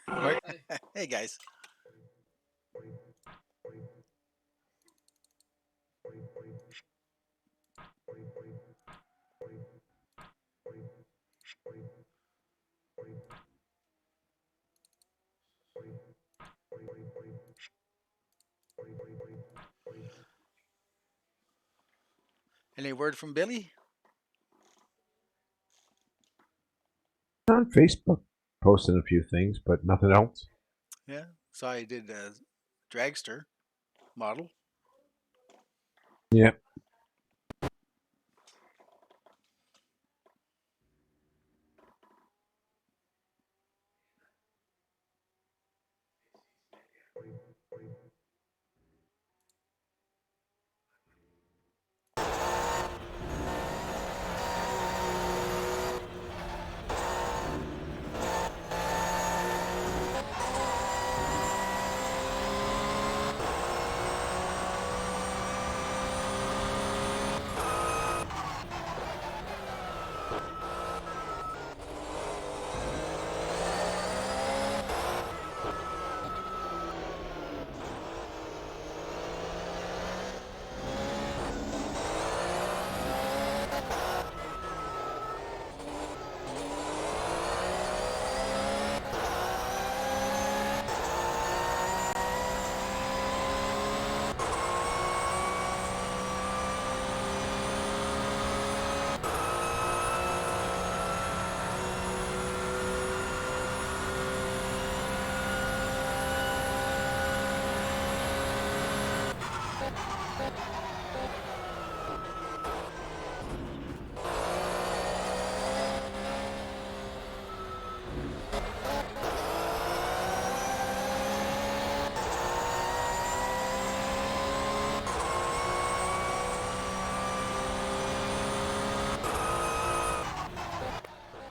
Right. Hey guys. Any word from Billy? On Facebook, posting a few things, but nothing else. Yeah. So I did a dragster model. Yeah.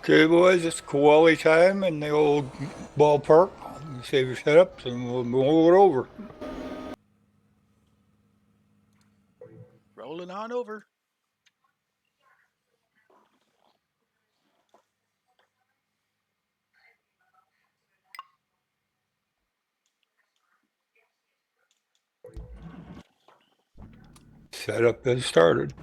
Okay, boys, it's koala time in the old ballpark. You save your setups and we'll roll it over. Rolling on over. Setup has started.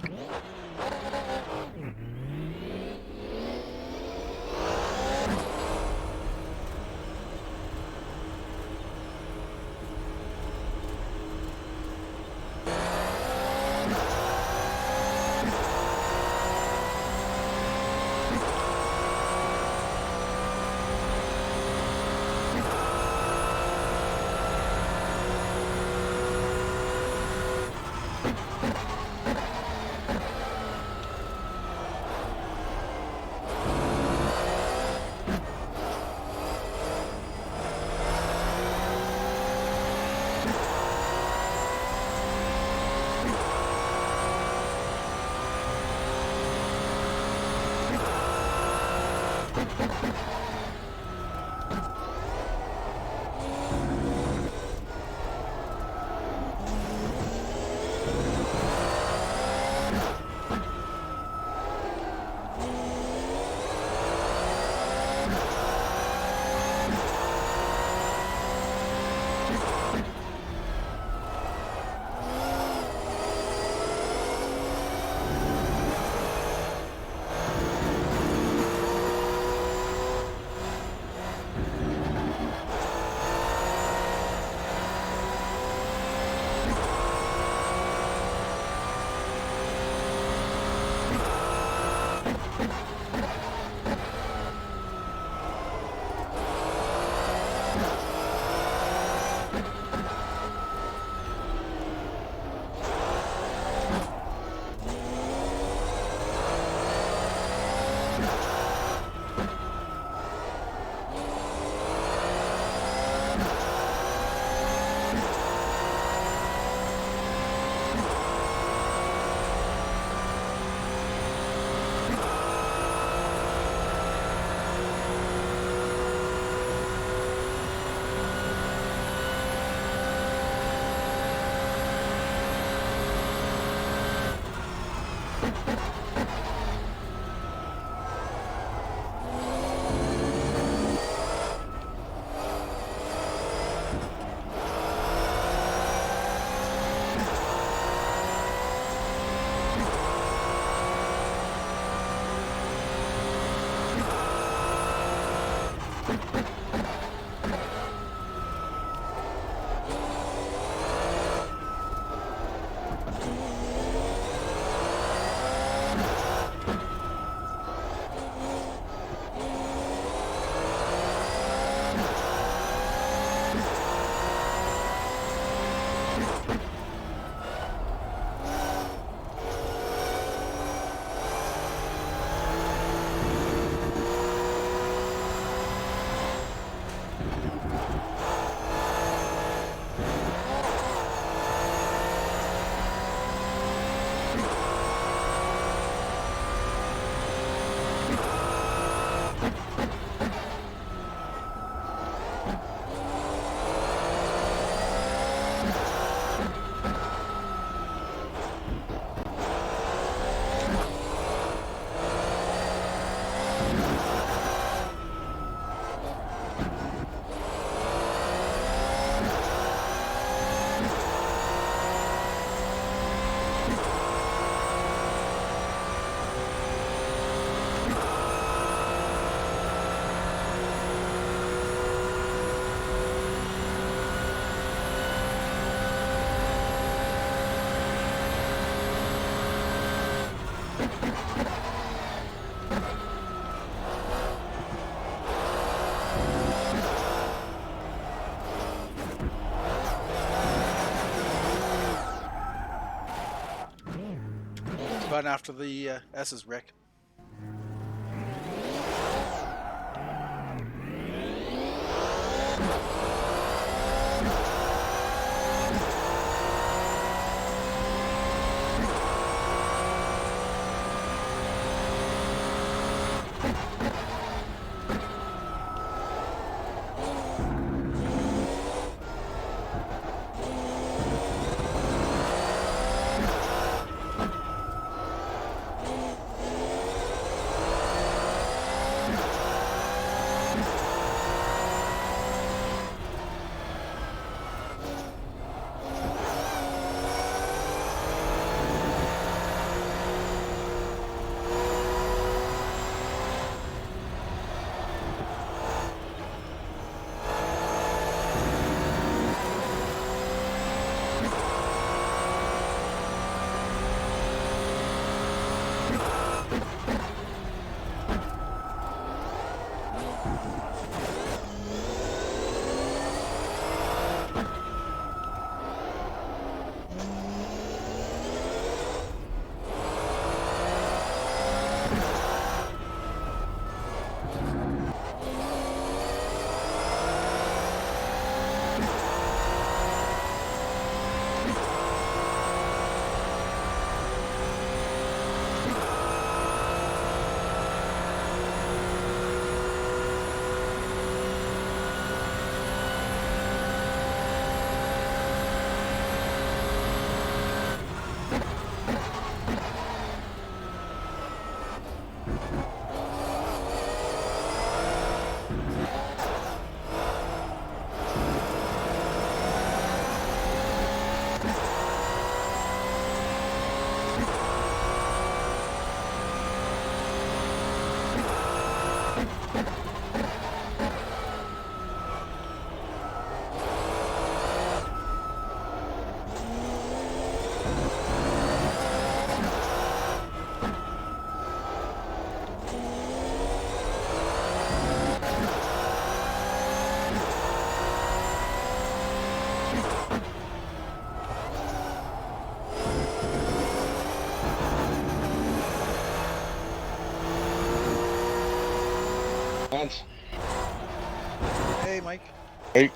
But after the S's, Rick. Lance. Hey, Mike. Hey.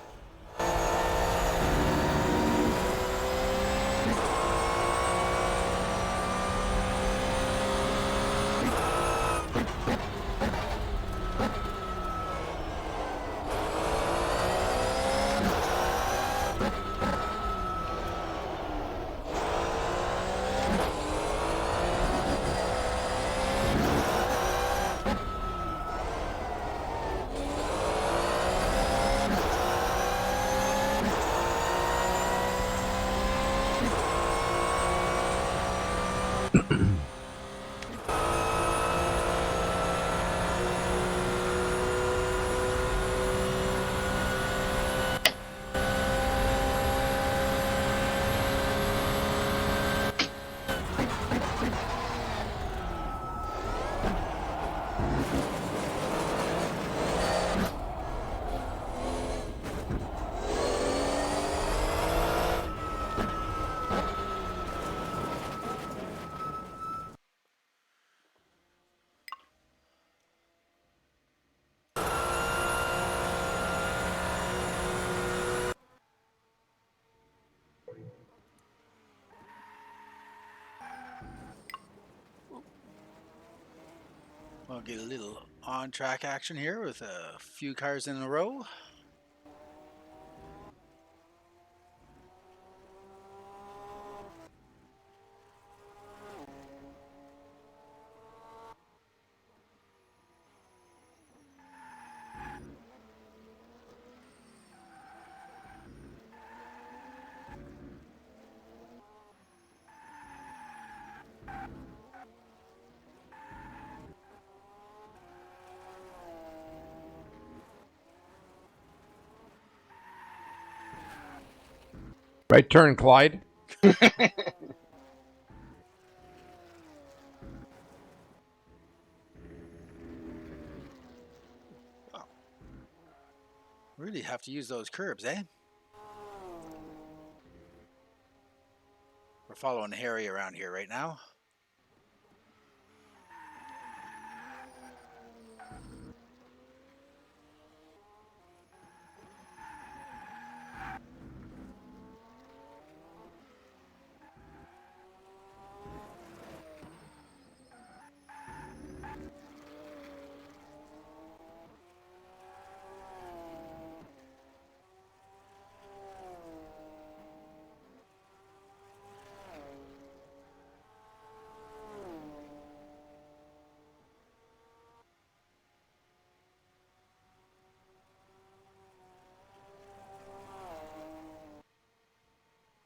I'll get a little on-track action here with a few cars in a row. Right turn, Clyde. Really have to use those curbs, eh? We're following Harry around here right now.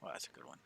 Well, that's a good one.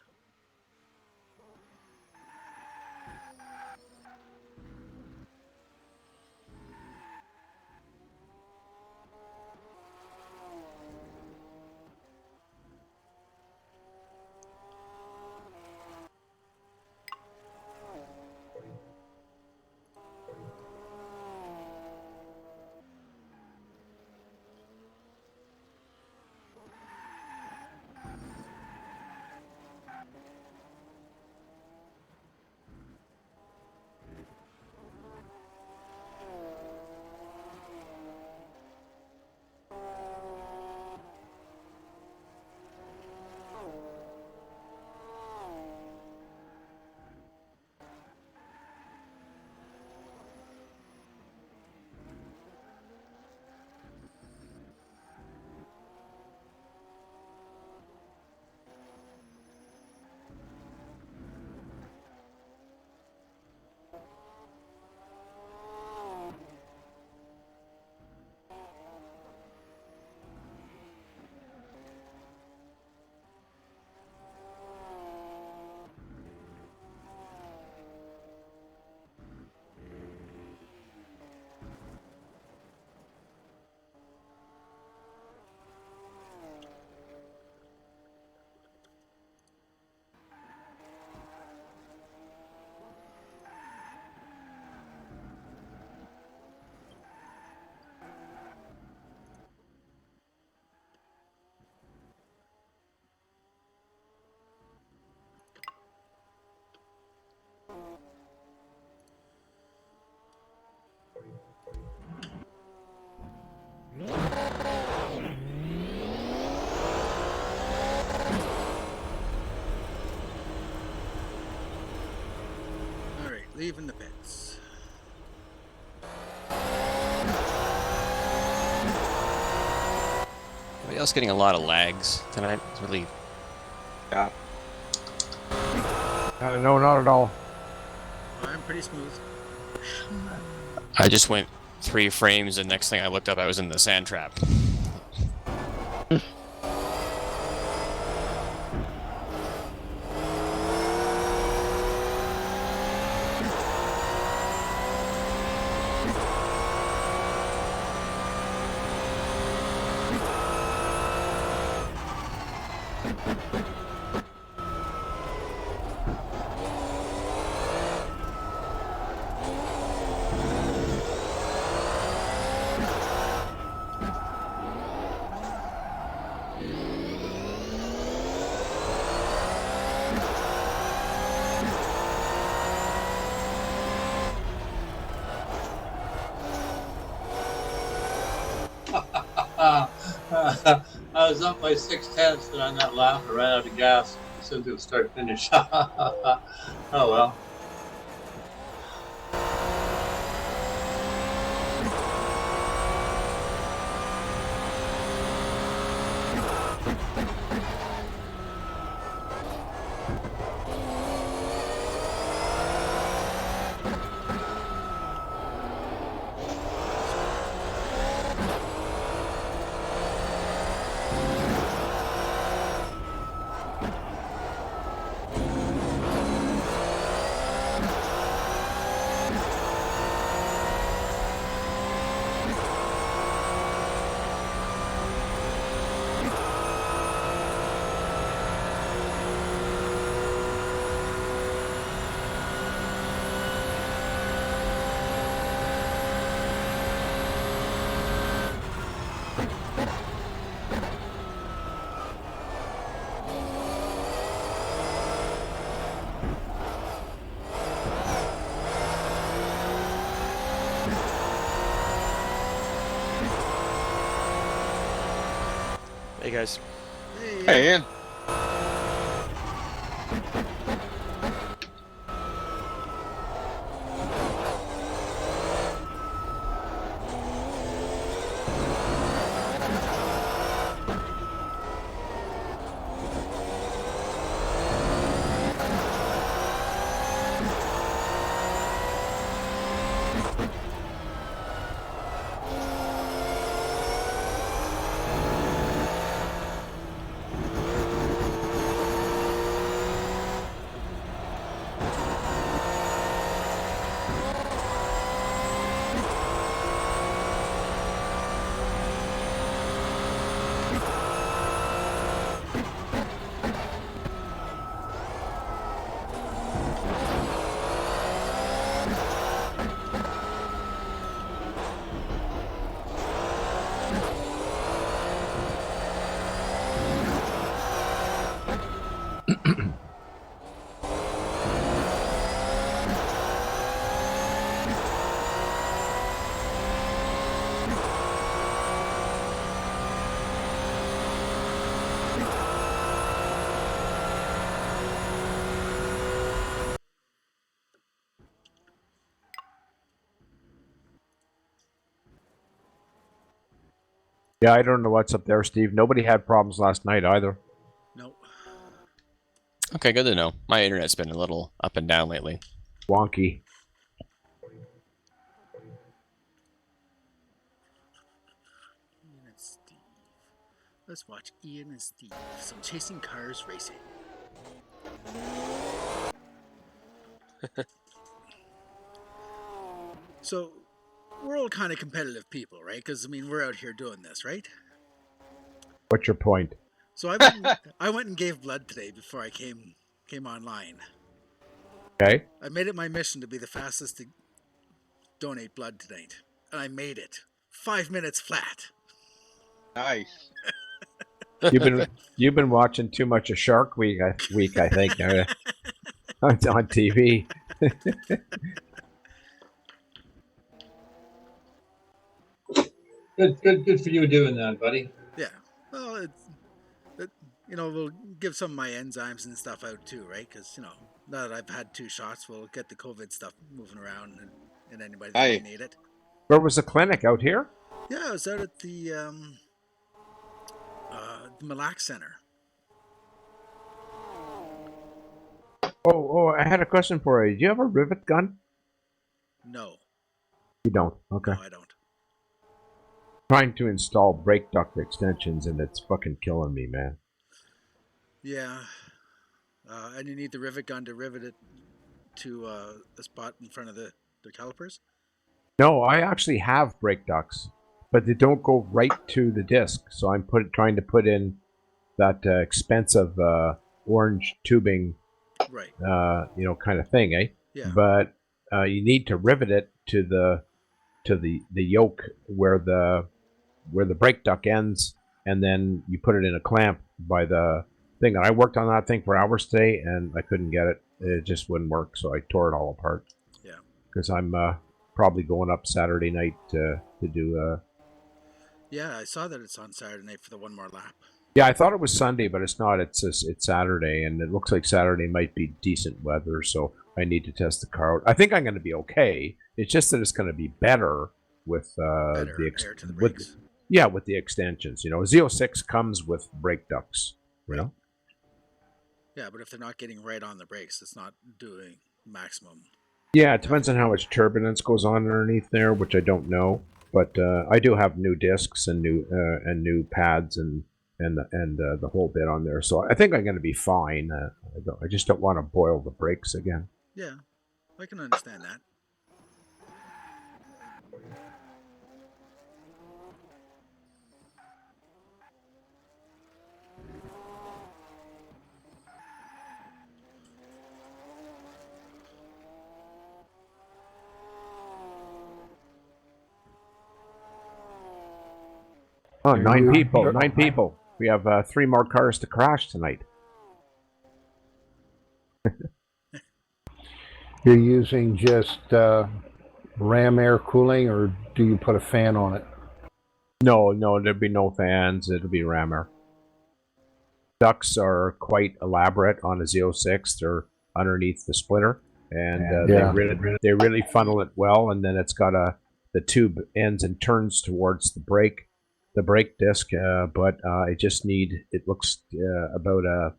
All right, leaving the pits. Anybody else getting a lot of lags tonight? It's really. Yeah. No, not at all. I'm pretty smooth. I just went 3 frames, and next thing I looked up, I was in the sand trap. I was up by 6/10 and on that lap, I ran out of gas as soon as it was start finish. Oh well. Hey guys. Hey, Ian. Yeah, I don't know what's up there, Steve. Nobody had problems last night either. no. Okay, good to know. My internet's been a little up and down lately. Wonky. Ian and Steve. Let's watch Ian and Steve. Some chasing cars racing. So, we're all kind of competitive people, right? Because, I mean, we're out here doing this, right? What's your point? So I went and gave blood today before I came online. Okay. I made it my mission to be the fastest to donate blood tonight, and I made it 5 minutes flat. Nice. You've been watching too much of Shark Week. I think on TV. Good for you doing that, buddy. Yeah. Well, we'll give some of my enzymes and stuff out too, right? Because now that I've had 2 shots, we'll get the COVID stuff moving around and anybody that may Aye. need it. Where was the clinic? Out here? Yeah, I was out at the Mille Lacs Center. Oh, I had a question for you. Do you have a rivet gun? No, You don't. Okay. no, I don't. Trying to install brake duct extensions and it's fucking killing me, man. Yeah, and you need the rivet gun to rivet it to a spot in front of the calipers. No, I actually have brake ducts, but they don't go right to the disc. So I'm trying to put in that expensive orange tubing, Right. kind of thing, eh? Yeah. But you need to rivet it to the yoke where the brake duct ends, and then you put it in a clamp by the thing. And I worked on that thing for hours today, and I couldn't get it. It just wouldn't work, so I tore it all apart. Yeah. Because I'm probably going up Saturday night to do. Yeah, I saw that it's on Saturday night for the one more lap. Yeah, I thought it was Sunday, but it's not. It's Saturday, and it looks like Saturday might be decent weather, so I need to test the car out. I think I'm going to be okay. It's just that it's going to be better with Better the air to the with brakes. Yeah, with the extensions. Z06 comes with brake ducts. Yeah, but if they're not getting right on the brakes, it's not doing maximum. Yeah, it depends on how much turbulence goes on underneath there, which I don't know. But I do have new discs and new pads and the whole bit on there, so I think I'm going to be fine. I just don't want to boil the brakes again. Yeah, I can understand that. Oh, 9 people. 9 people. We have 3 more cars to crash tonight. You're using just ram air cooling, or do you put a fan on it? No, there'd be no fans. It'll be rammer. Ducts are quite elaborate on a Z06. They're underneath the splitter, and they really funnel it well. And then it's got the tube ends and turns towards the brake disc. But it looks about a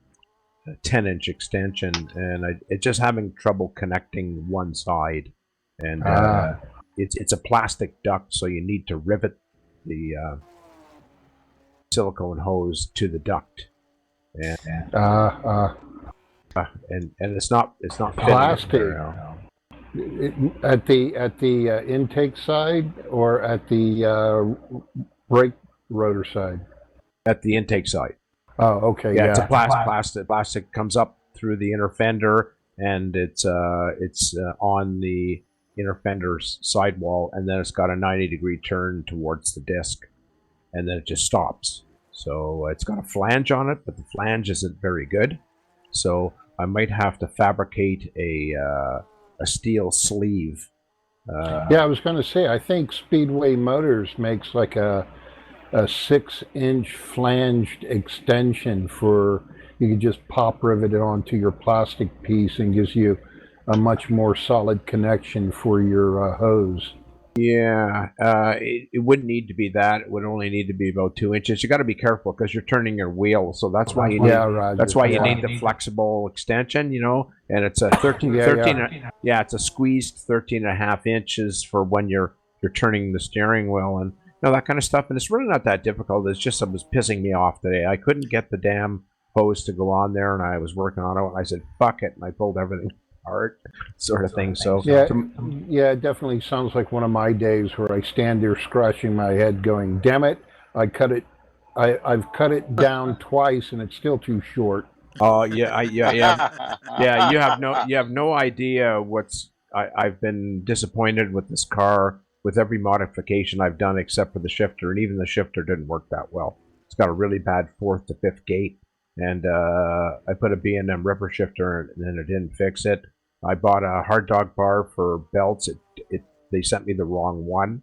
10-inch extension, and it's just having trouble connecting one side. And it's a plastic duct, so you need to rivet the silicone hose to the duct, and it's not plastic at the intake side or at the brake rotor side. At the intake side. Oh, okay. Yeah, it's a plastic. Plastic comes up through the inner fender, and it's on the inner fender's sidewall, and then it's got a 90-degree turn towards the disc, and then it just stops. So it's got a flange on it, but the flange isn't very good. So I might have to fabricate a steel sleeve. Yeah, I was going to say, I think Speedway Motors makes like a 6-inch flanged extension for, you can just pop rivet it onto your plastic piece and gives you a much more solid connection for your hose. Yeah, it wouldn't need to be that. It would only need to be about 2 inches. You got to be careful because you're turning your wheel, so that's why you need. That's why you need the flexible extension, And it's a 13. It's a squeezed 13.5 inches for when you're turning the steering wheel and that kind of stuff. And it's really not that difficult. It's just it was pissing me off today. I couldn't get the damn hose to go on there, and I was working on it. And I said, "Fuck it," and I pulled everything apart, sort of thing. So yeah, it definitely sounds like one of my days where I stand there scratching my head, going, "Damn it! I've cut it down twice, and it's still too short." Oh yeah. You have no idea I've been disappointed with this car with every modification I've done except for the shifter, and even the shifter didn't work that well. It's got a really bad 4th to 5th gate, and I put a B&M ripper shifter and then it didn't fix it. I bought a hard dog bar for belts. They sent me the wrong one,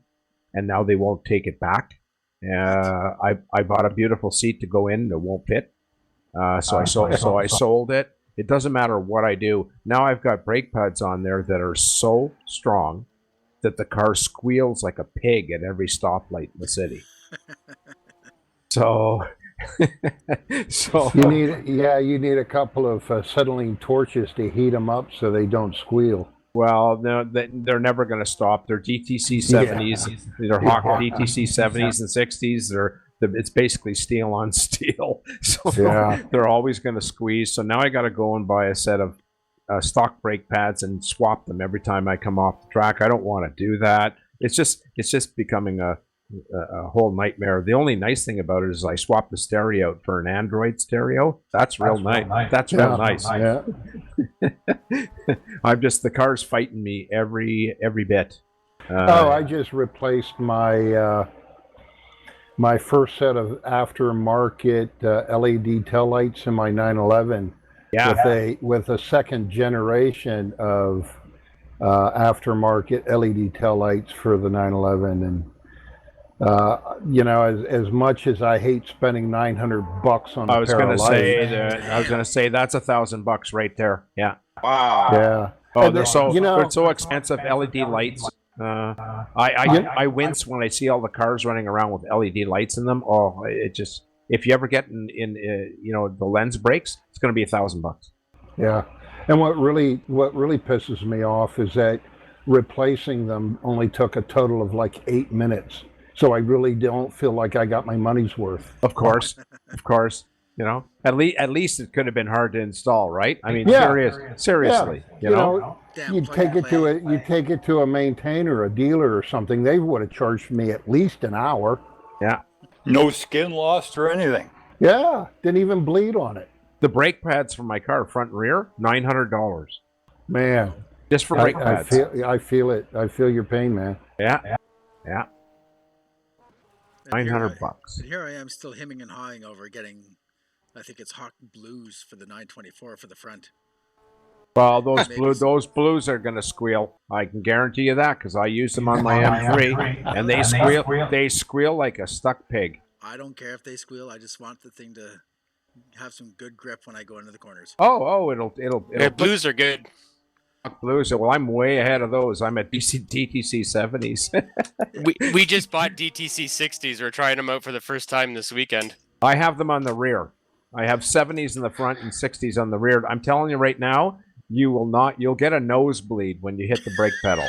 and now they won't take it back. I bought a beautiful seat to go in that won't fit. So I sold it. It doesn't matter what I do. Now I've got brake pads on there that are so strong that the car squeals like a pig at every stoplight in the city. So you need a couple of acetylene torches to heat them up so they don't squeal. Well, no, they're never going to stop. They're DTC 70s. They're Hawk DTC 70s and 60s. It's basically steel on steel. So they're always going to squeeze. So now I got to go and buy a set of stock brake pads and swap them every time I come off the track. I don't want to do that. It's just becoming a whole nightmare. The only nice thing about it is I swapped the stereo out for an Android stereo. That's real nice. That's real nice. Yeah. The car's fighting me every bit. I just replaced my my first set of aftermarket LED taillights in my 911 with a second generation of aftermarket LED taillights for the 911, and as much as I hate spending $900 on a pair of lights, I was gonna say that's $1,000 right there. Yeah. Wow. Yeah. Oh, they're so expensive. LED lights. I wince when I see all the cars running around with LED lights in them. Oh, it just, if you ever get in the lens breaks, it's going to be $1,000. Yeah. And what really pisses me off is that replacing them only took a total of like 8 minutes. So I really don't feel like I got my money's worth. Of course. At least it could have been hard to install, right? I mean, Yeah. seriously, Yeah. you know. Damn, You'd plug take and it to play. you take it to a maintainer, a dealer or something. They would have charged me at least an hour. Yeah. No skin lost or anything. Yeah. Didn't even bleed on it. The brake pads for my car, front and rear, $900. Man. Just for brake I pads. feel it. I feel your pain, man. Yeah. And here $900. And here I am still hemming and hawing over getting, I think it's Hawk Blues for the 924 for the front. Well, Maybe those blues are going to squeal. I can guarantee you that because I use them on my M3, and they squeal. They squeal like a stuck pig. I don't care if they squeal. I just want the thing to have some good grip when I go into the corners. It'll Yeah, blues are good. blues. Well, I'm way ahead of those. I'm at DTC 70s. We just bought DTC 60s. We're trying them out for the first time this weekend. I have them on the rear. I have 70s in the front and 60s on the rear. I'm telling you right now, you'll get a nosebleed when you hit the brake pedal.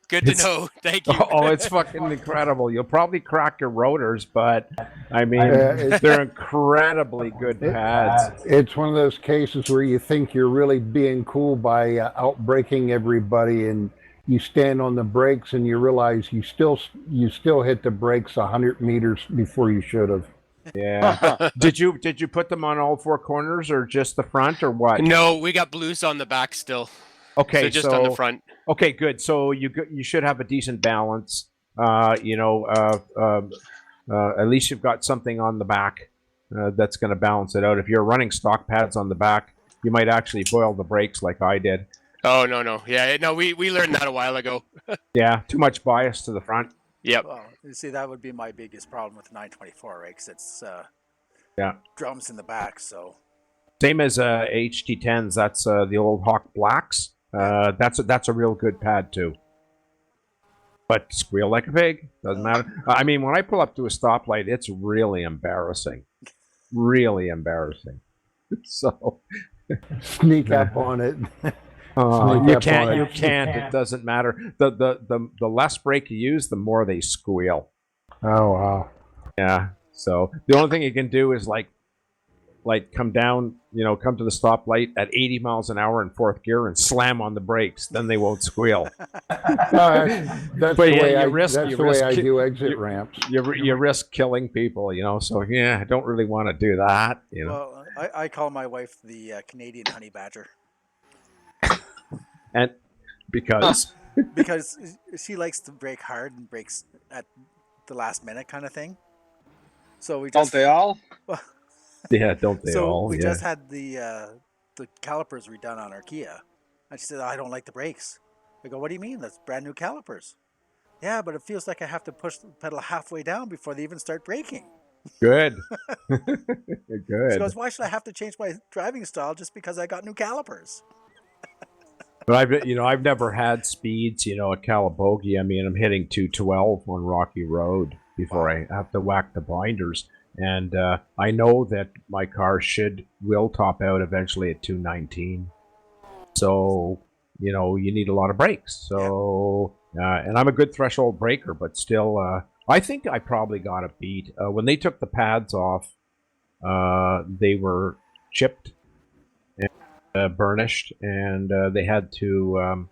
Good to know. Thank you. Oh, it's fucking incredible. You'll probably crack your rotors, but I mean, they're incredibly good pads. It's one of those cases where you think you're really being cool by outbraking everybody, and you stand on the brakes and you realize you still hit the brakes 100 meters before you should have. Yeah. Did you put them on all four corners or just the front or what? No, we got blues on the back still. Okay, So just on the front. Okay, good. So you should have a decent balance. At least you've got something on the back that's going to balance it out. If you're running stock pads on the back, you might actually boil the brakes like I did. Oh, no. Yeah, no, we learned that a while ago. Yeah, too much bias to the front. Yep. Well, you see, that would be my biggest problem with the 924, right? Because it's drums in the back, so. Same as HT10s. That's the old Hawk Blacks. That's a real good pad too. But squeal like a pig. Doesn't matter. I mean, when I pull up to a stoplight, it's really embarrassing. Really embarrassing. So Sneak up on it. you can't. It doesn't matter. The less brake you use, the more they squeal. Oh wow. Yeah. So the only thing you can do is like come down, come to the stoplight at 80 miles an hour in fourth gear and slam on the brakes. Then they won't squeal. That's the way I do exit ramps. You risk killing people, So yeah, I don't really want to do that. Well, I call my wife the Canadian honey badger. And because she likes to brake hard and brakes at the last minute kind of thing. So we Don't just they all? yeah, don't they so all? we Yeah. just had the calipers redone on our Kia, and she said, "I don't like the brakes." I go, "What do you mean? That's brand new calipers." Yeah, but it feels like I have to push the pedal halfway down before they even start braking. Good. She Good. goes, "Why should I have to change my driving style just because I got new calipers?" But I've never had speeds, at Calabogie. I mean, I'm hitting 212 on Rocky Road before I have to whack the binders. And I know that my car will top out eventually at 219. So, you need a lot of brakes. So, and I'm a good threshold braker, but still, I think I probably got a beat. When they took the pads off, they were chipped and burnished, and they had to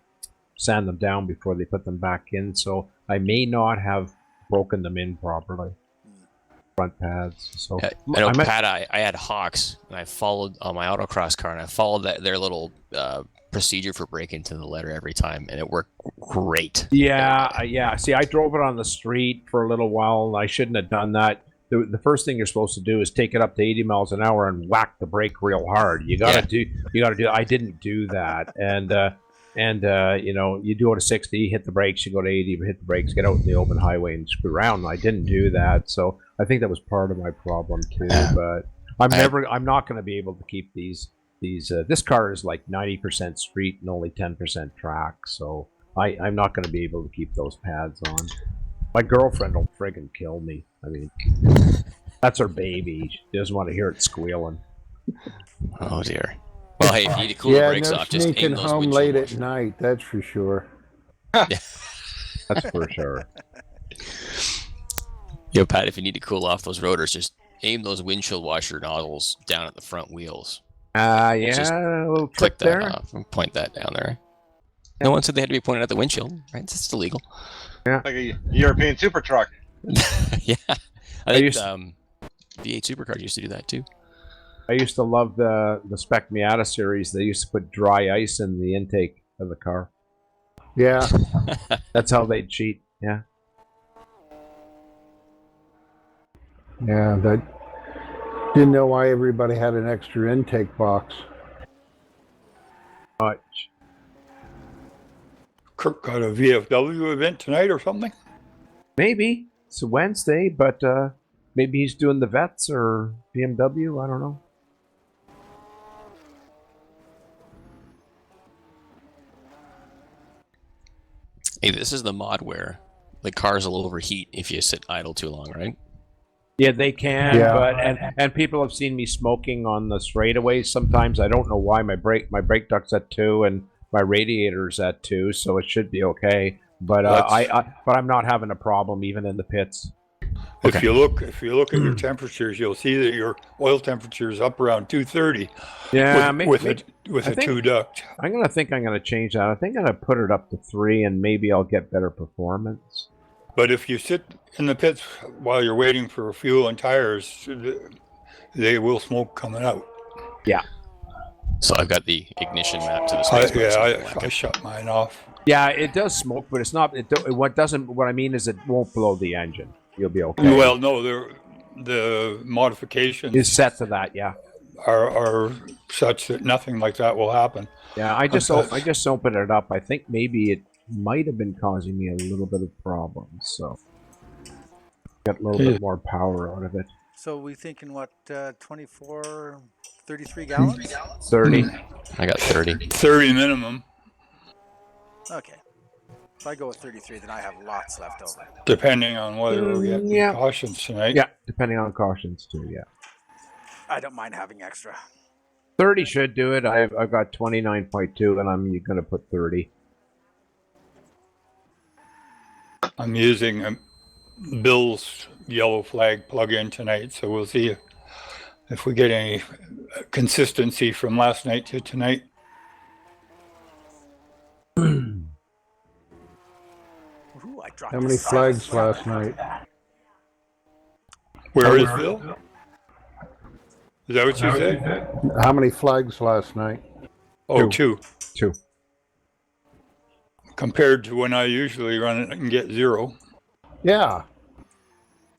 sand them down before they put them back in. So I may not have broken them in properly. Front pads. So I know, Pat, I had Hawks, and I followed on my autocross car, and I followed their little procedure for braking to the letter every time, and it worked great. Yeah. See, I drove it on the street for a little while, and I shouldn't have done that. The first thing you're supposed to do is take it up to 80 miles an hour and whack the brake real hard. You gotta do. I didn't do that, and you do it to 60, hit the brakes, you go to 80, hit the brakes, get out in the open highway and screw around. I didn't do that, so I think that was part of my problem too. But I'm not going to be able to keep these. This car is like 90% street and only 10% track, so I'm not going to be able to keep those pads on. My girlfriend will friggin' kill me. I mean, that's her baby. She doesn't want to hear it squealing. Oh dear. Well, hey, if you need to cool the Yeah, brakes no off, just sneaking aim those home windshield late at washers. night, that's for sure. That's for sure. Yo, Pat, if you need to cool off those rotors, just aim those windshield washer nozzles down at the front wheels. Just Yeah, a little Click trick that there. off and point that down there. No one said they had to be pointed at the windshield, right? It's illegal. Like a European super truck. Yeah. I I think used- V8 supercars used to do that too. I used to love the Spec Miata series. They used to put dry ice in the intake of the car. Yeah. That's how they'd cheat. Yeah. Yeah, that didn't know why everybody had an extra intake box. Much. Kirk got a VFW event tonight or something. Maybe it's a Wednesday, but maybe he's doing the vets or BMW. I don't know. Hey, this is the mod where the cars will overheat if you sit idle too long, right? Yeah, they can, Yeah. but and people have seen me smoking on the straightaways sometimes. I don't know why my brake duct's at 2 and my radiator's at 2, so it should be okay. But but I'm not having a problem even in the pits. If you look at your temperatures, you'll see that your oil temperature is up around 230 Yeah, with I a think- two duct. I'm gonna change that. I think I'm gonna put it up to 3, and maybe I'll get better performance. But if you sit in the pits while you're waiting for fuel and tires, they will smoke coming out. So I've got the ignition map to the space bar, so I can whack I it. shut mine off. Yeah, it does smoke, but it's not. What I mean is, it won't blow the engine. You'll be okay. Well, no, the modifications It's set to that. Yeah. are such that nothing like that will happen. Yeah, I just opened it up. I think maybe it might have been causing me a little bit of problems, so get a little bit more power out of it. So we thinking what, 24, 33 gallons? 30. I got 30. 30 minimum, Okay. If I go with 33, then I have lots left over. depending on whether we get Yeah. cautions tonight. Yeah, depending on cautions too. Yeah, I don't mind having extra. 30 should do it. I've got 29.2, and I'm going to put 30. I'm using Bill's yellow flag plug-in tonight, so we'll see if we get any consistency from last night to tonight. Ooh, I dropped How many a flags last night? Where is Bill? Is that what you said? How many flags last night? Oh, two. 2. Compared to when I usually run it and get 0. Yeah.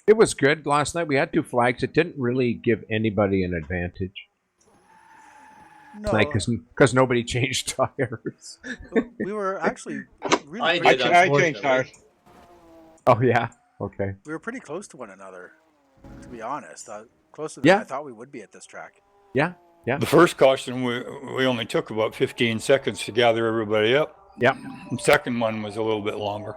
It was good last night. We had 2 flags. It didn't really give anybody an advantage. No, Because nobody changed tires. we were actually really I pretty, did, I unfortunately. changed tires. Oh yeah. Okay. we were pretty close to one another, to be honest. Closer Yeah. than I thought we would be at this track. Yeah. The first caution, we only took about 15 seconds to gather everybody up. Yeah. The second one was a little bit longer.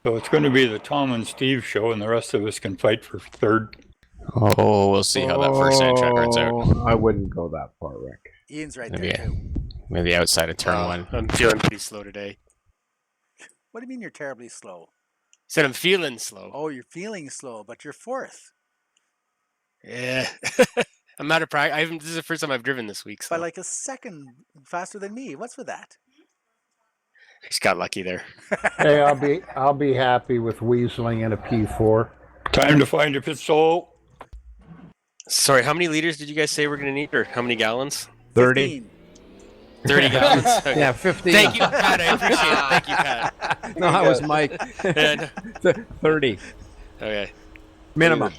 So it's going to be the Tom and Steve show, and the rest of us can fight for third. Oh, we'll see how that first night track turns out. I wouldn't go that far, Rick. Ian's right Maybe, there too. maybe outside of turn 1. I'm feeling pretty slow today. What do you mean you're terribly slow? Said I'm feeling slow. Oh, you're feeling slow, but you're fourth. Yeah. I'm out of practice. This is the first time I've driven this week, so By like a second faster than me. What's with that? I just got lucky there. Hey, I'll be happy with weaseling in a P4. Time to find a pit stall. Sorry, how many liters did you guys say we're going to need, or how many gallons? 30. 15. 30 gallons? Okay. Yeah, 15. Thank you, Pat. I appreciate it. Thank you, Pat. No, that was Mike. And, 30. okay. Minimum.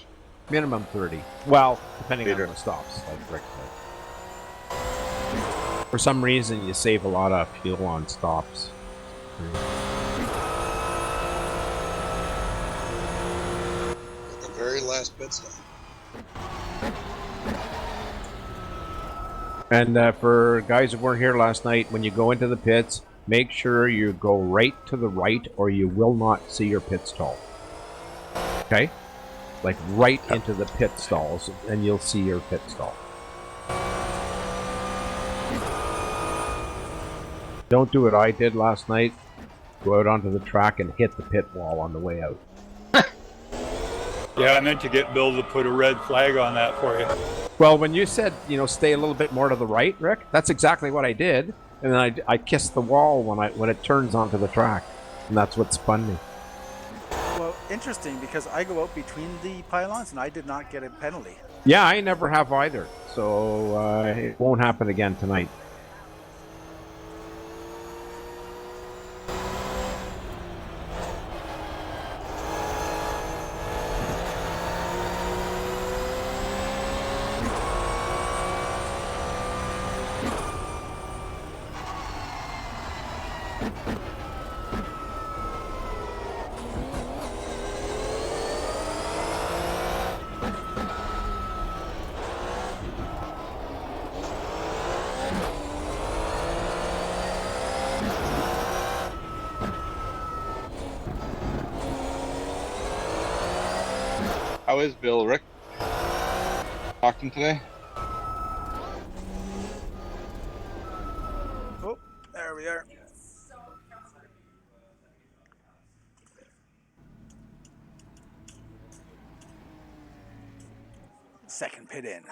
Minimum 30. Well, depending on the stops, like Rick said. For some reason, you save a lot of fuel on stops. The very last pit stop. And for guys who weren't here last night, when you go into the pits, make sure you go right to the right or you will not see your pit stall. Okay? Like right into the pit stalls and you'll see your pit stall. Don't do what I did last night. Go out onto the track and hit the pit wall on the way out. Yeah, I meant to get Bill to put a red flag on that for you. Well, when you said, stay a little bit more to the right, Rick, that's exactly what I did. And then I kissed the wall when it turns onto the track. And that's what spun me. Well, interesting, because I go out between the pylons and I did not get a penalty. Yeah, I never have either. So it won't happen again tonight. How is Bill, Rick? Talked to him today? Oh, there we are. Second pit in.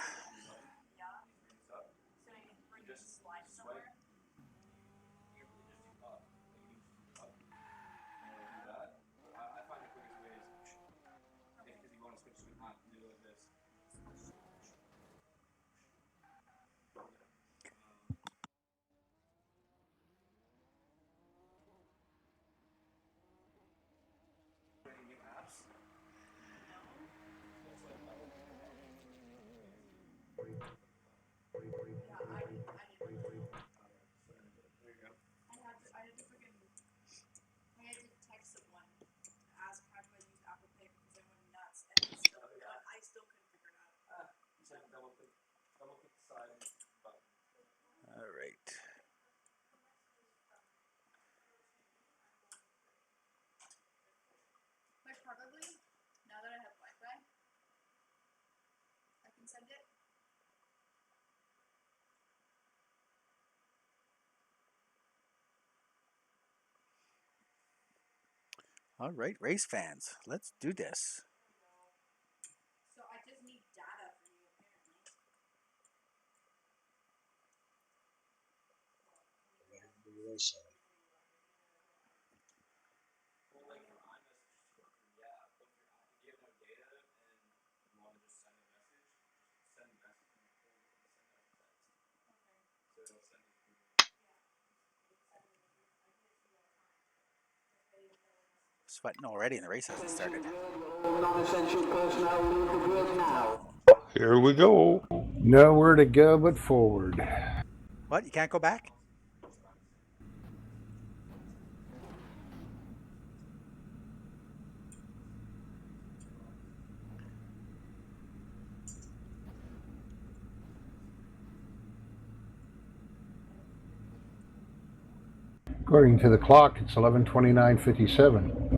All right. Probably, now that I have Wi-Fi, I can send it. All right, race fans, let's do this. So I just need data for you, apparently. Sweating already and the race hasn't started. Here we go. Nowhere to go but forward. What? You can't go back? According to the clock, it's 11:29:57.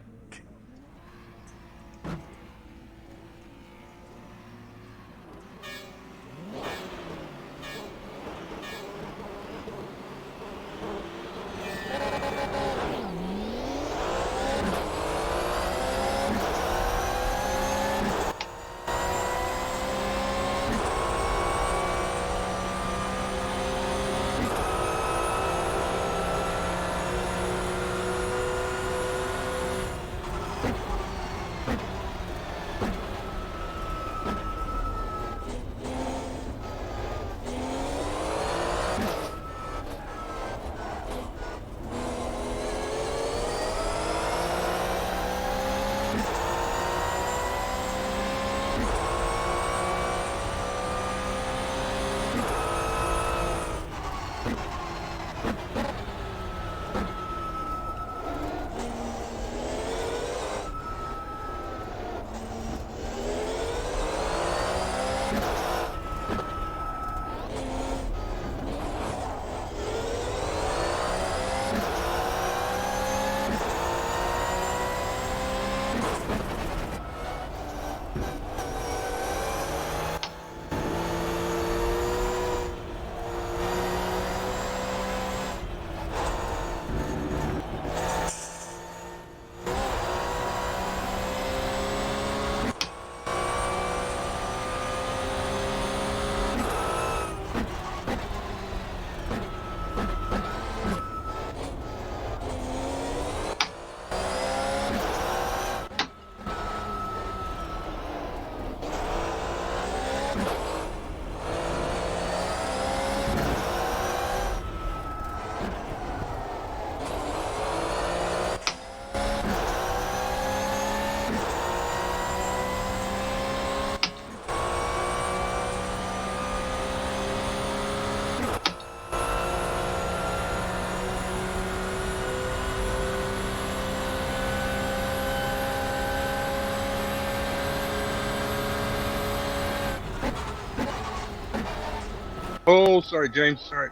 Oh, sorry, James. Sorry.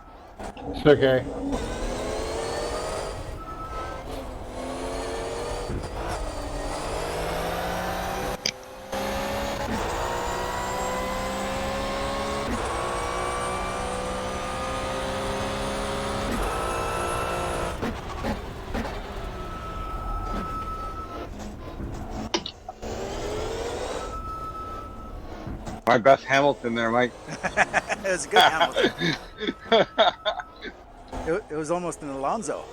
It's okay. My best Hamilton there, Mike. It was a good Hamilton. It was almost an Alonso.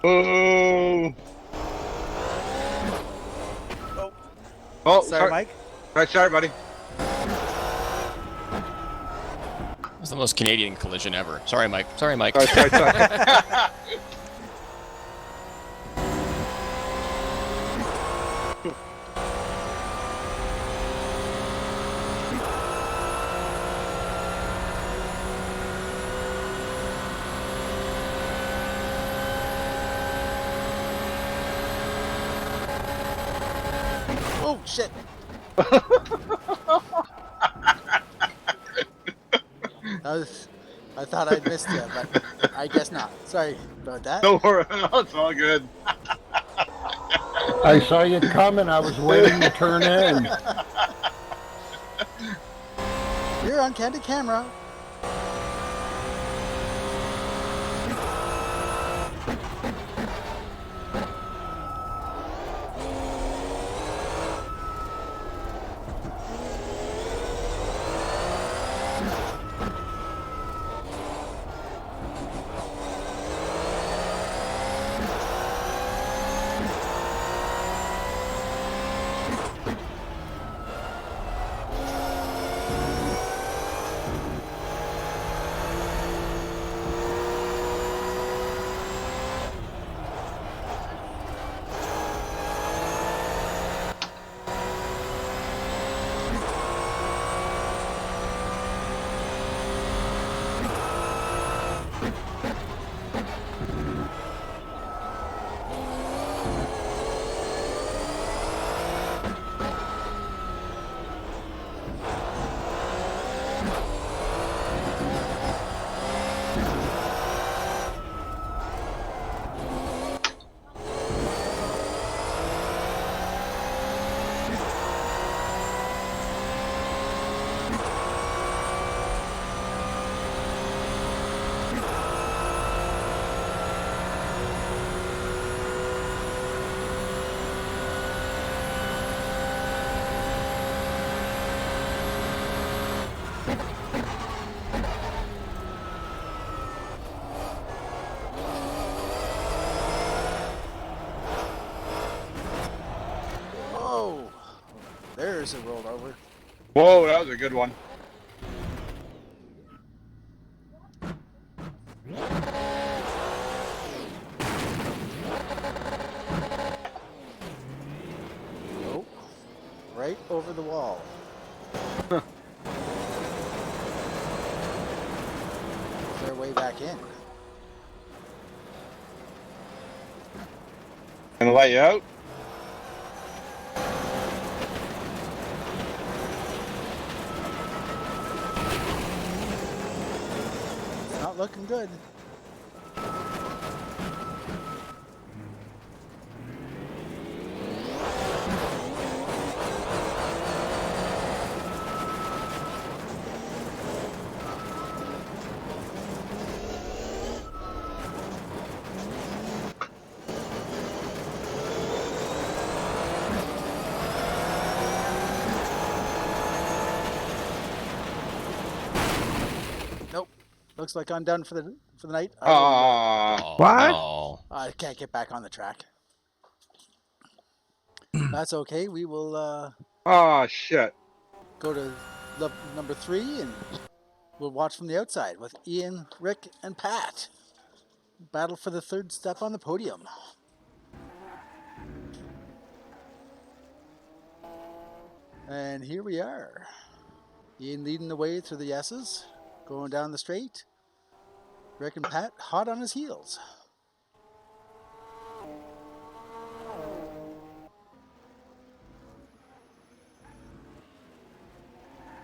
Oh. Oh, Oh, sorry, Mike. Sorry, buddy. It was the most Canadian collision ever. Sorry, Mike. Sorry, Mike. Sorry. Oh shit! I thought I'd missed you, but I guess not. Sorry about that. No worries. No, it's all good. I saw you coming. I was waiting to turn in. You're on candid camera. Whoa! There's a rollover. Whoa, that was a good one. Nope. Right over the wall. Is there a way back in? Gonna let you out? It's not looking good. Nope. Looks like I'm done for the night. Ah. Oh, What? no. I can't get back on the track. That's okay. We will Oh shit. go to number 3 and we'll watch from the outside with Ian, Rick, and Pat. Battle for the third step on the podium. And here we are. Ian leading the way through the S's, going down the straight. Rick and Pat hot on his heels.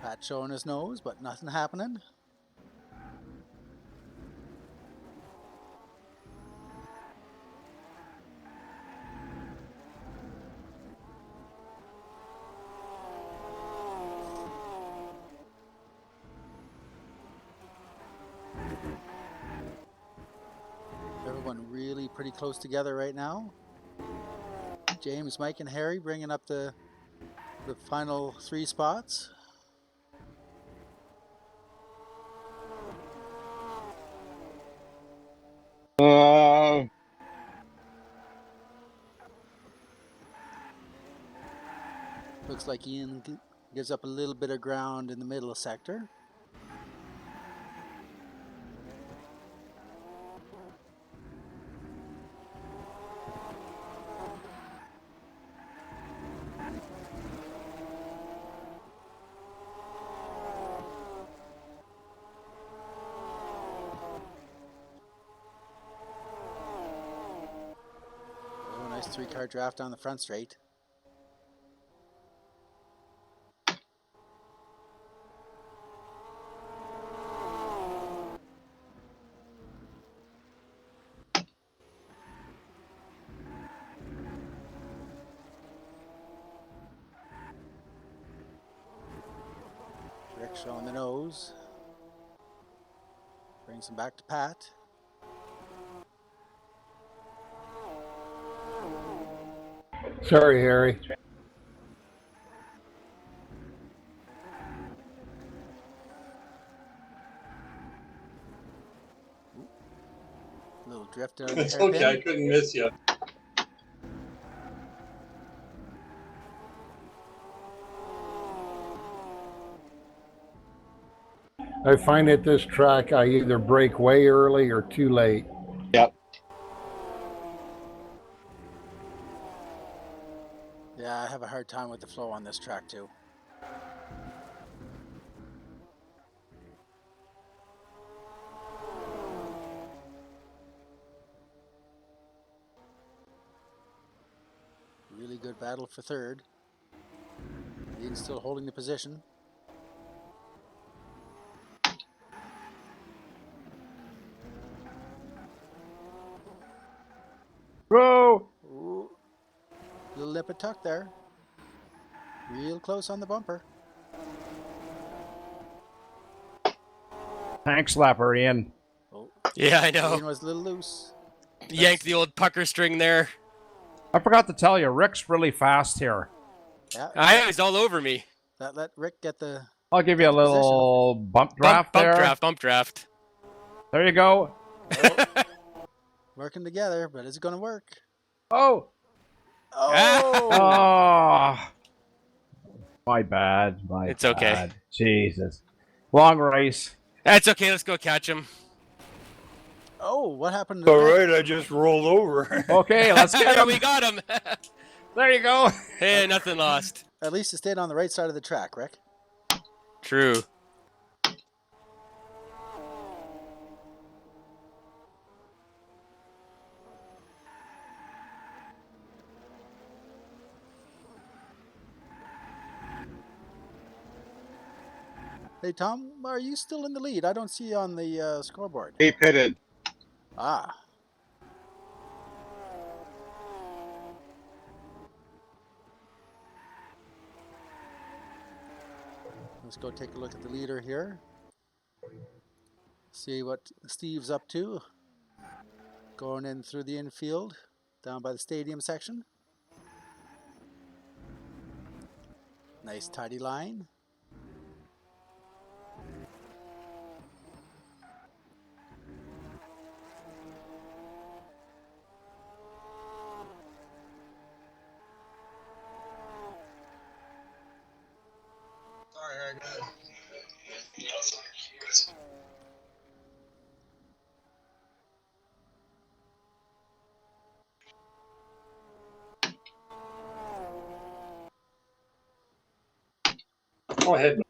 Pat showing his nose, but nothing happening. Everyone really pretty close together right now. James, Mike, and Harry bringing up the final 3 spots. Looks like Ian gives up a little bit of ground in the middle sector. Oh, nice 3-car draft on the front straight. Rick showing the nose. Brings him back to Pat. Sorry, Harry. Little drift there. It's okay. I couldn't miss you. I find at this track I either brake way early or too late. Yep. Yeah, I have a hard time with the flow on this track too. Really good battle for third. Ian still holding the position. Whoa! Ooh, little lip of tuck there. Real close on the bumper. Tank slapper, Ian. Oh, Yeah, I know. Ian was a little loose. Yanked the old pucker string there. I forgot to tell you, Rick's really fast here. Yeah, I know, he's all over me. let Rick get the I'll give you a little bump draft there. Bump draft. There you go. working together, but is it going to work? Oh! Oh! Oh! My bad. It's okay. Bad. Jesus. Long race. That's okay. Let's go catch him. Oh, what happened to All Rick? right, I just rolled over. Okay, let's get him. We got him. There you go. Hey, nothing lost. At least it stayed on the right side of the track, Rick. True. Hey, Tom, are you still in the lead? I don't see you on the scoreboard. He pitted. Ah. Let's go take a look at the leader here. See what Steve's up to. Going in through the infield, down by the stadium section. Nice tidy line. Go ahead.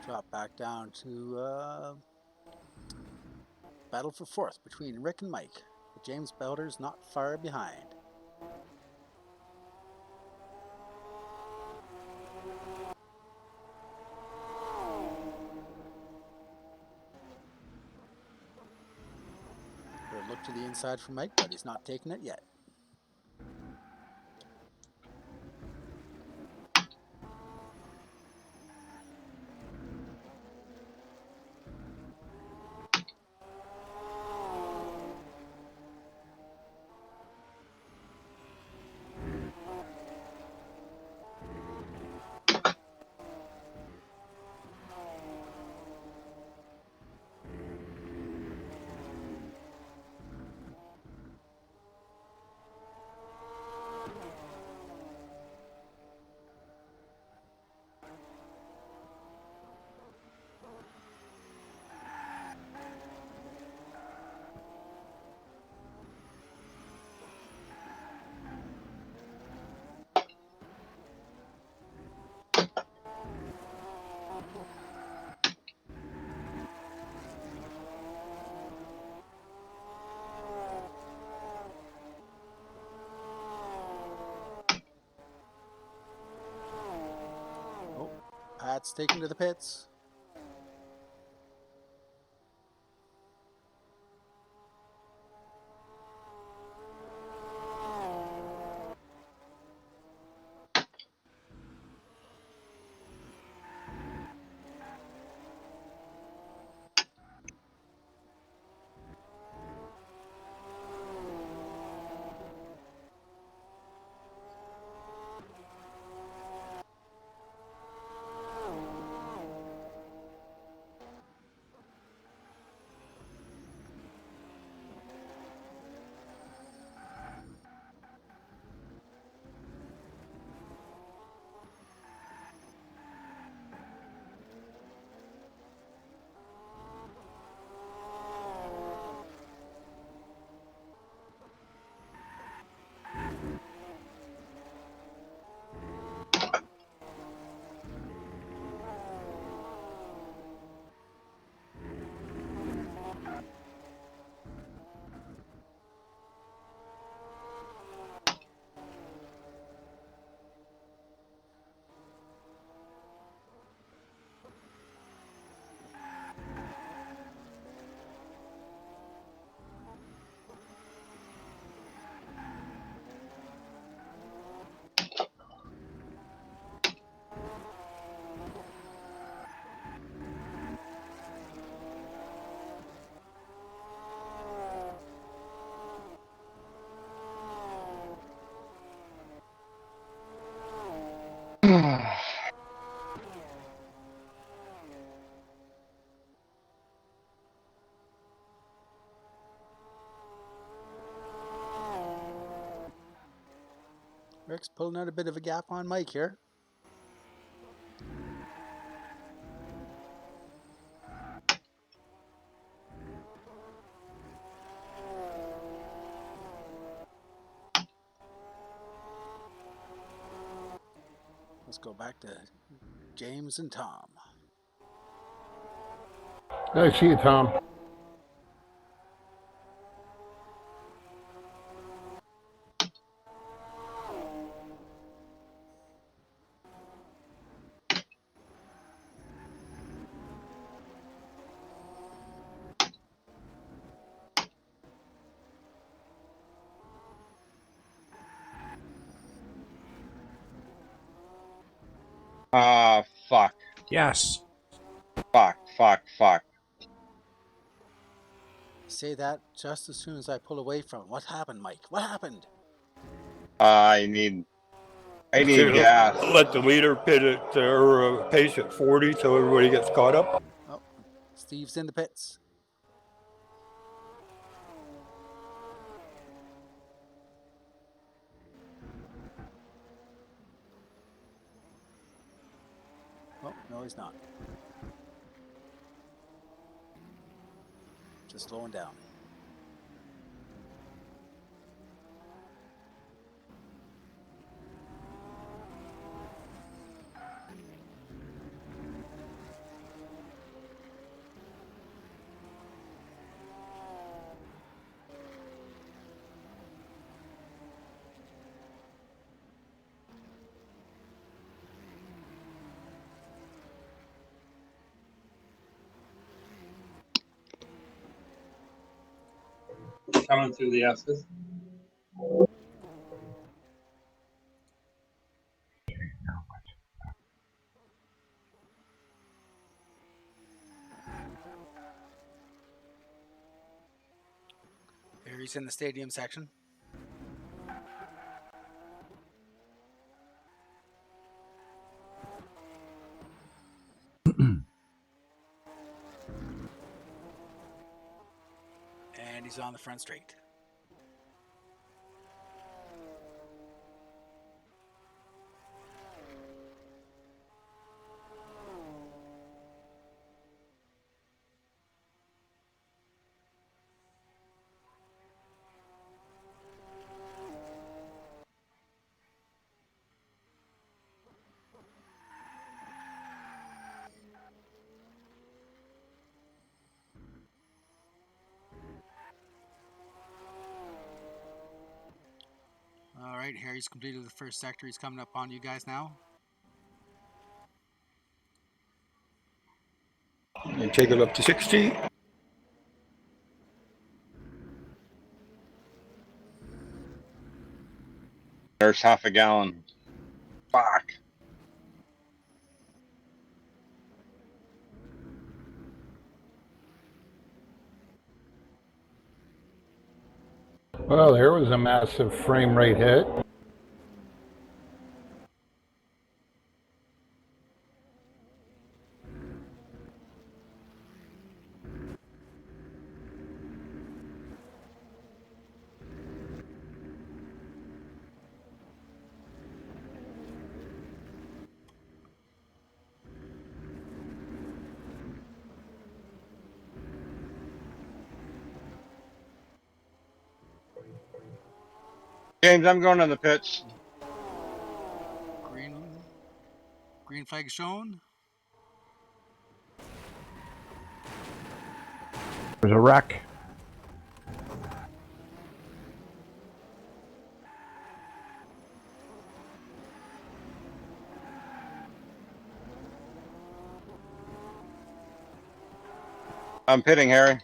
Drop back down to battle for fourth between Rick and Mike. But James Belder's not far behind. Good look to the inside for Mike, but he's not taking it yet. Oh, Pat's taken to the pits. Rick's pulling out a bit of a gap on Mike here. Let's go back to James and Tom. I see you, Tom. Fuck. Yes. Fuck. say that just as soon as I pull away from him. What happened, Mike? What happened? I need To gas. let the leader pit at or pace at 40 so everybody gets caught up. Oh, Steve's in the pits. Oh, no, he's not. Just slowing down. Coming through the S's. Here he's in the stadium section. And he's on the front straight. All right, Harry's completed the first sector. He's coming up on you guys now. And take it up to 60. There's half a gallon. Fuck. Well, there was a massive frame rate hit. James, I'm going in the pits. Green flag shown. There's a wreck. I'm pitting, Harry.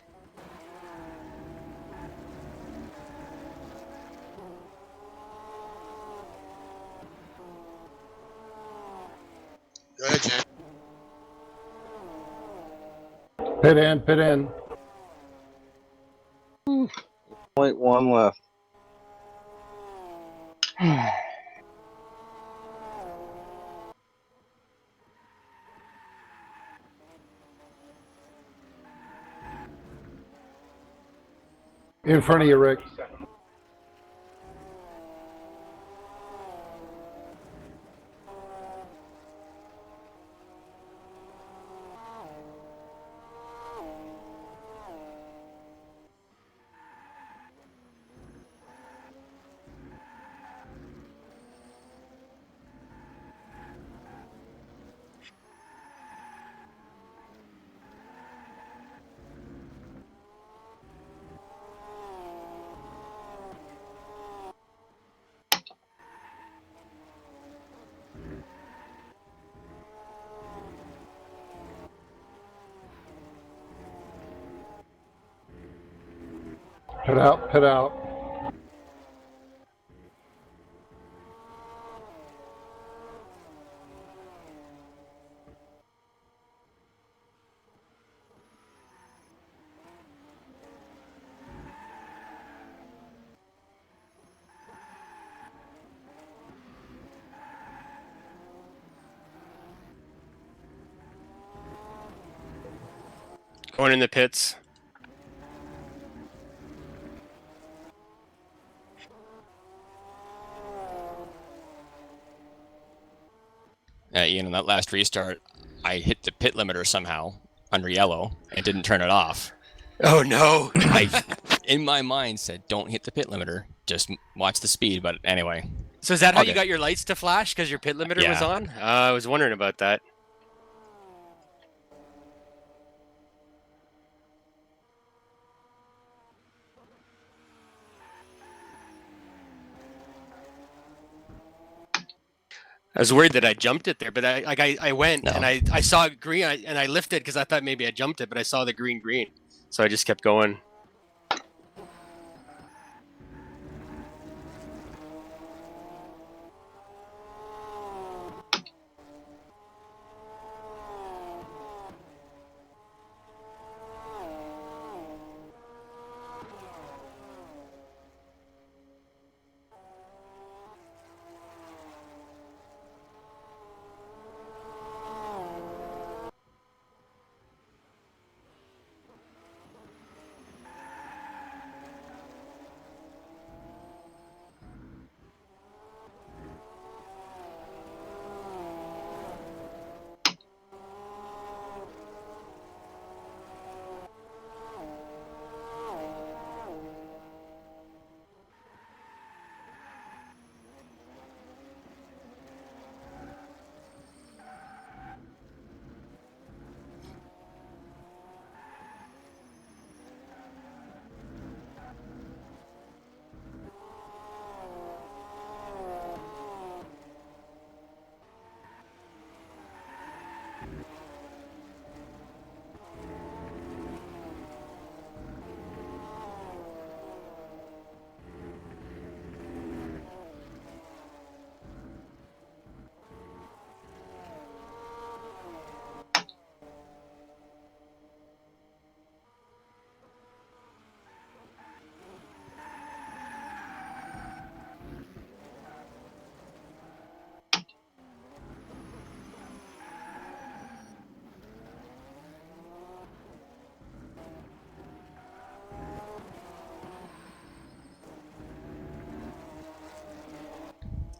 Go ahead, James. Pit in, pit in. 0.1 left. In front of you, Rick. Pit out, pit out. Going in the pits. Ian, on that last restart, I hit the pit limiter somehow under yellow and didn't turn it off. Oh no! I, in my mind, said, "Don't hit the pit limiter. Just watch the speed." But anyway. So is that how you Okay. got your lights to flash? Because your pit limiter was Yeah. on? I was wondering about that. I was worried that I jumped it there, but I went No. and I saw green and I lifted because I thought maybe I jumped it, but I saw the green, so I just kept going.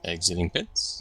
Exiting pits.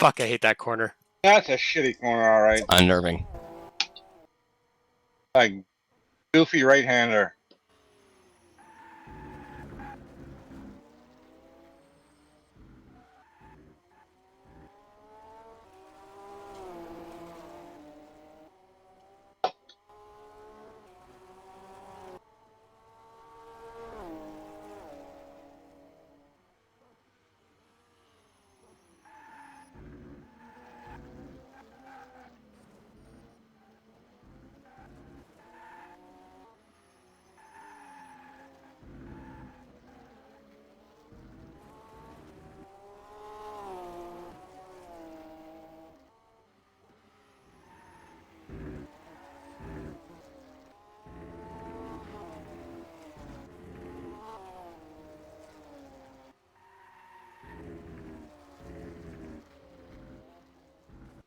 Fuck, I hate that corner. That's a shitty corner, all right. Unnerving. Like goofy right-hander.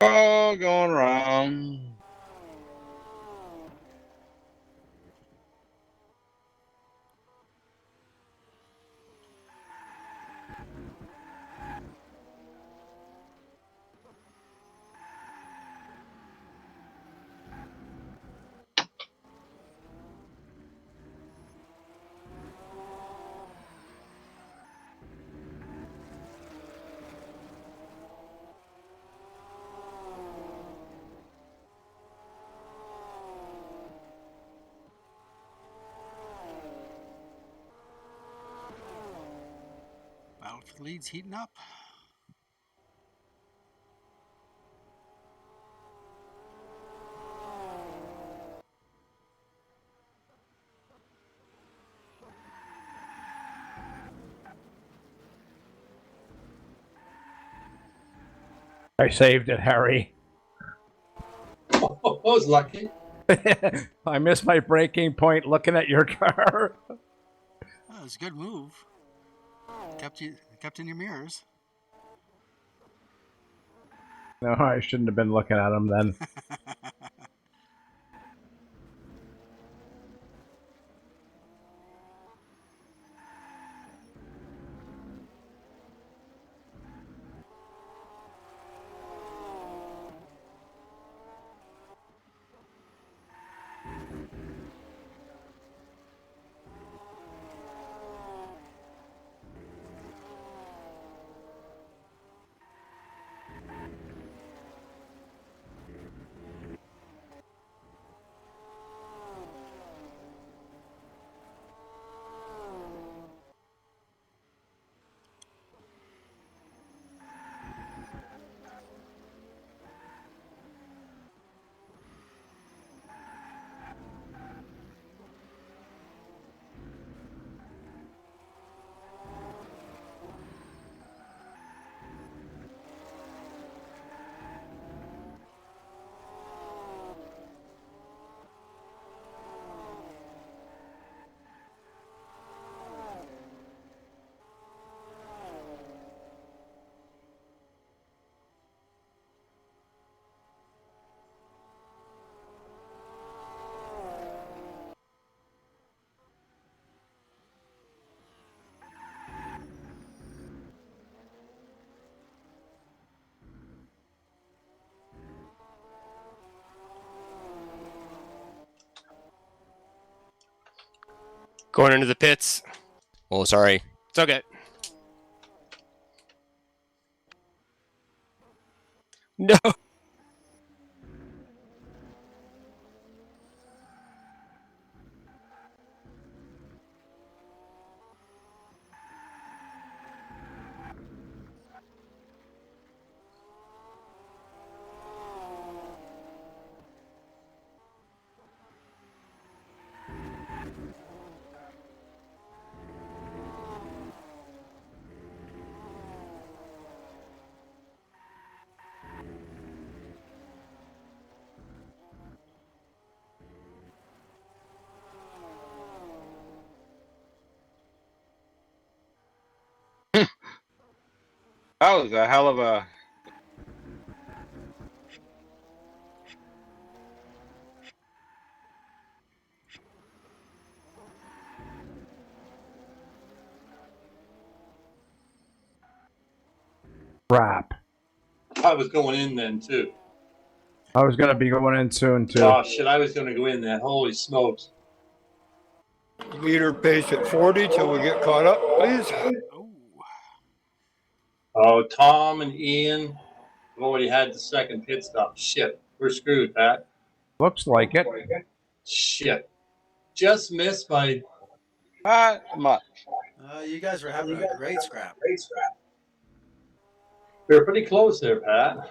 Oh, going around. Battle for the lead's heating up. I saved it, Harry. Oh, I was lucky. I missed my breaking point looking at your car. That was a good move. Kept in your mirrors. No, I shouldn't have been looking at him then. Going into the pits. Oh, sorry. It's okay. No. That was a hell of a. Crap. I was going in then too. I was going to be going in soon, too. Oh shit! I was going to go in then. Holy smokes! Leader pace at 40 till we get caught up, please. Oh, Oh, Tom and Ian have already had the second pit stop. Shit, we're screwed, Pat. Looks like it. Shit, just missed by. Not much. you guys were having a great scrap. We were pretty close there, Pat.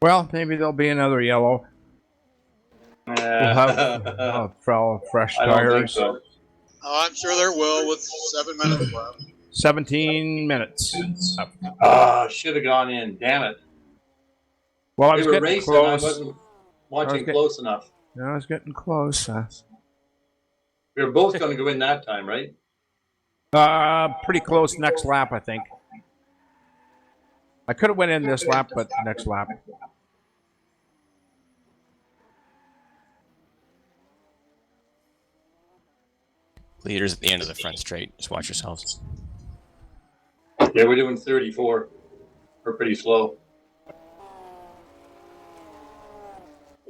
Well, maybe there'll be another yellow. We'll have fresh I don't think tires. so. Oh, I'm sure there will with 7 minutes left. 17 minutes. Ah, should have gone in. Damn it. Well, I We was were getting racing. close. I wasn't watching getting- close enough. I was getting close. We were both going to go in that time, right? Pretty close next lap, I think. I could have went in this lap, but next lap. Leaders at the end of the front straight. Just watch yourselves. Yeah, we're doing 34. We're pretty slow.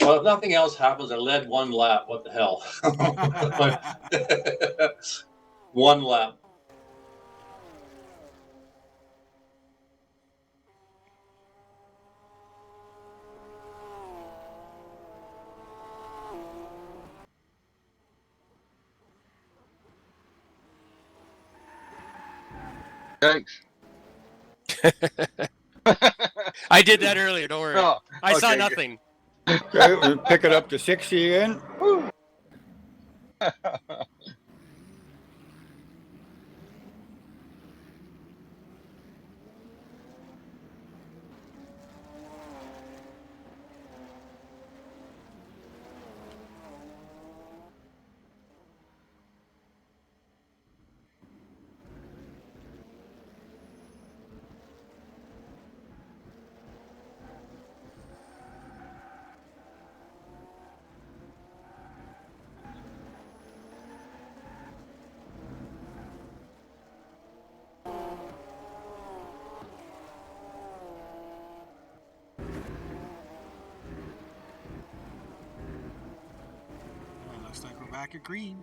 Well, if nothing else happens, I led one lap. What the hell? One lap. Thanks. I did that earlier. Don't worry. Oh, I saw okay, good. nothing. Okay, we'll pick it up to 60 again. Woo. Looks like we're back at green.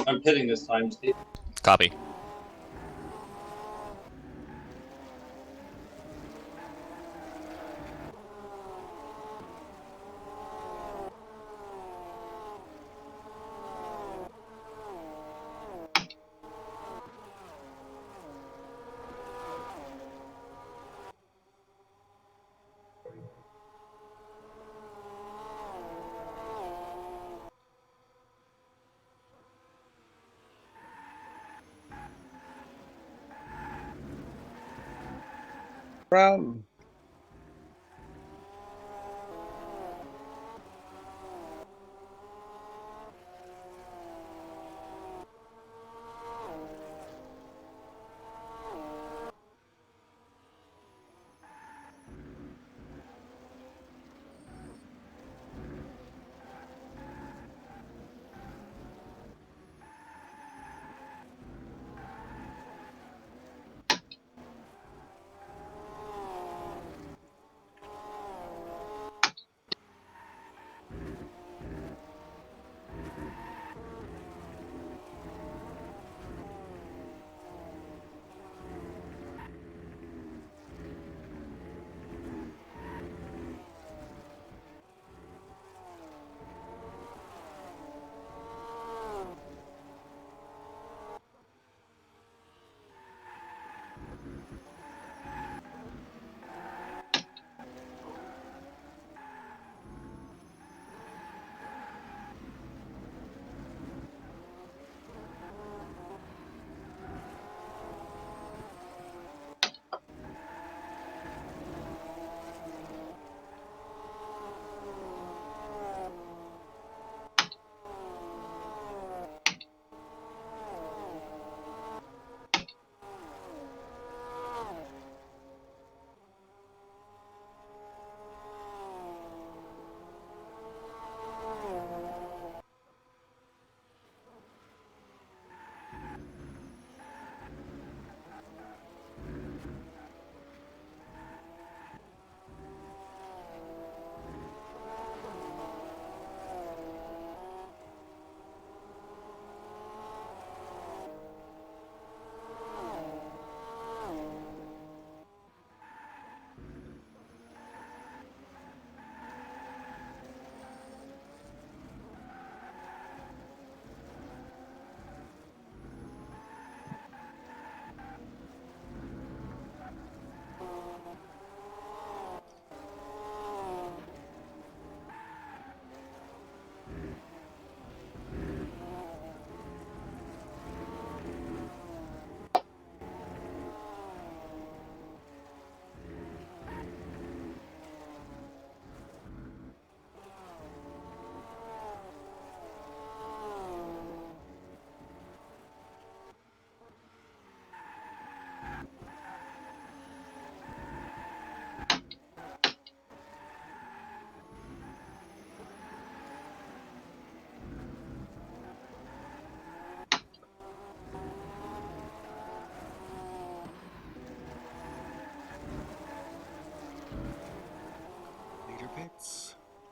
I'm pitting this time, Steve. Copy. Brown.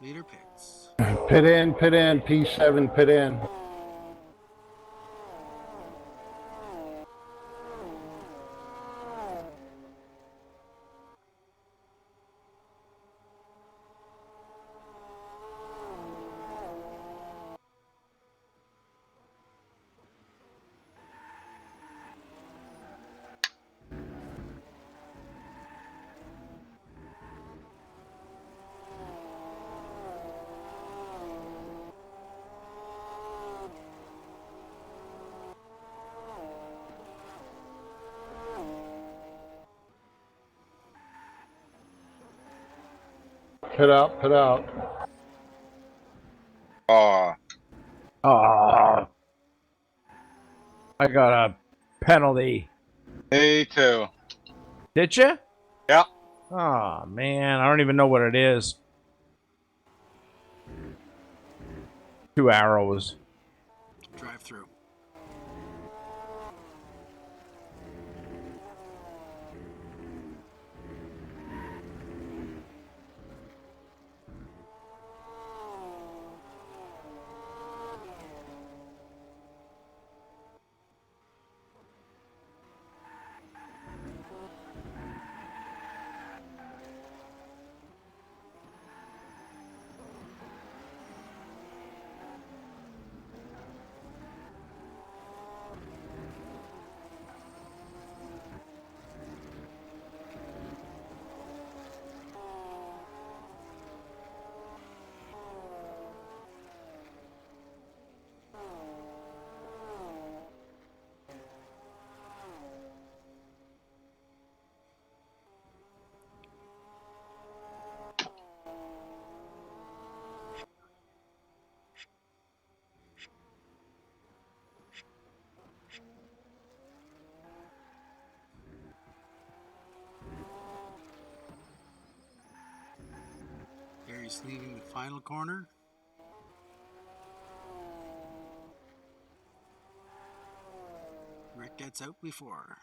Leader pits. Pit in, P7, pit in. Pit out, pit out. Aw. Oh, I got a penalty. Me too. Did you? Yeah. Oh, man. I don't even know what it is. 2 arrows. Drive through. Gary's leaving the final corner. Rick gets out before.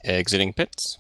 Exiting pits.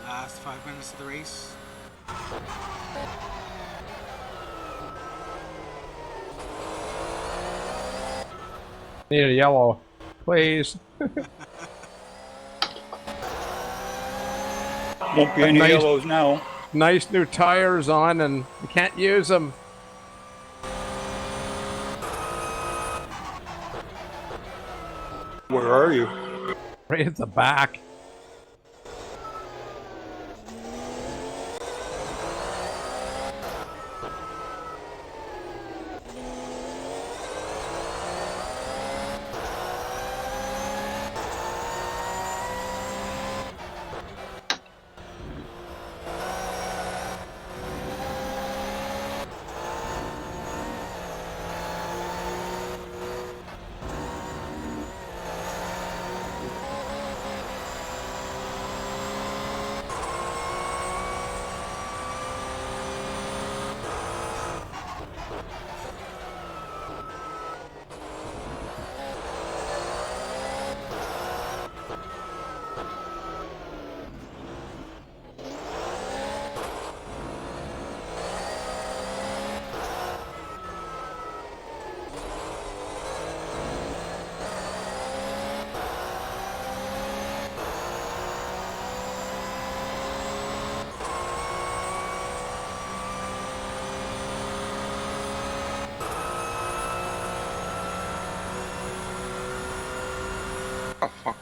Last 5 minutes of the race. Need a yellow, please. Won't be any Nice. yellows now. Nice new tires on, and you can't use them. Where are you? Right at the back. Oh, fuck.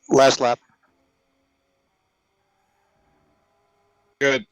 Last lap. Good.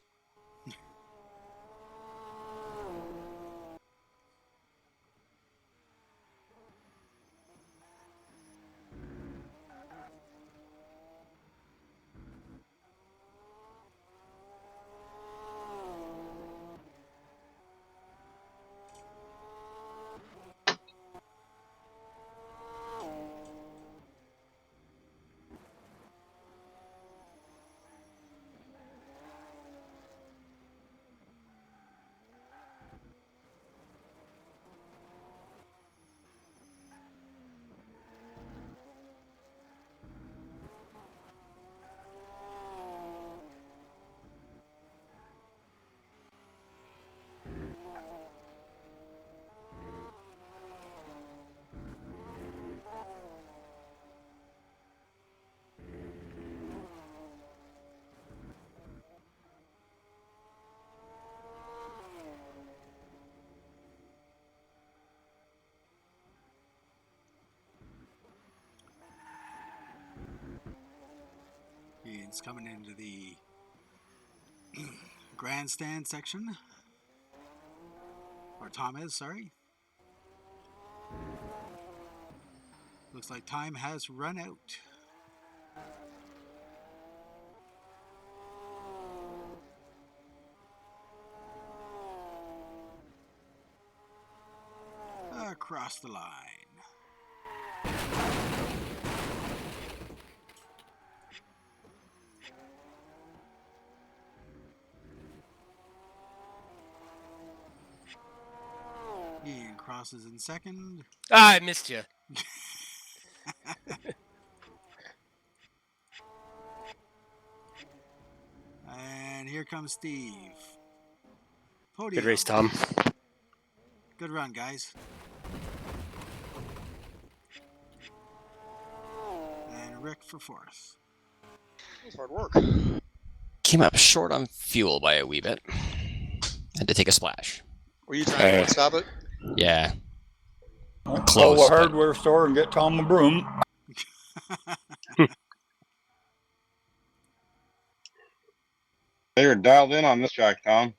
Ryan's coming into the grandstand section. Or Tom is, sorry. Looks like time has run out. Across the line. Ian crosses in second. Ah, I missed you. And here comes Steve. Podium. Good race, Tom. Good run, guys. And Rick for fourth. That was hard work. Came up short on fuel by a wee bit. Had to take a splash. Were you trying to stop it? Yeah. Call Close, the but- hardware store and get Tom a broom. They were dialed in on this track, Tom.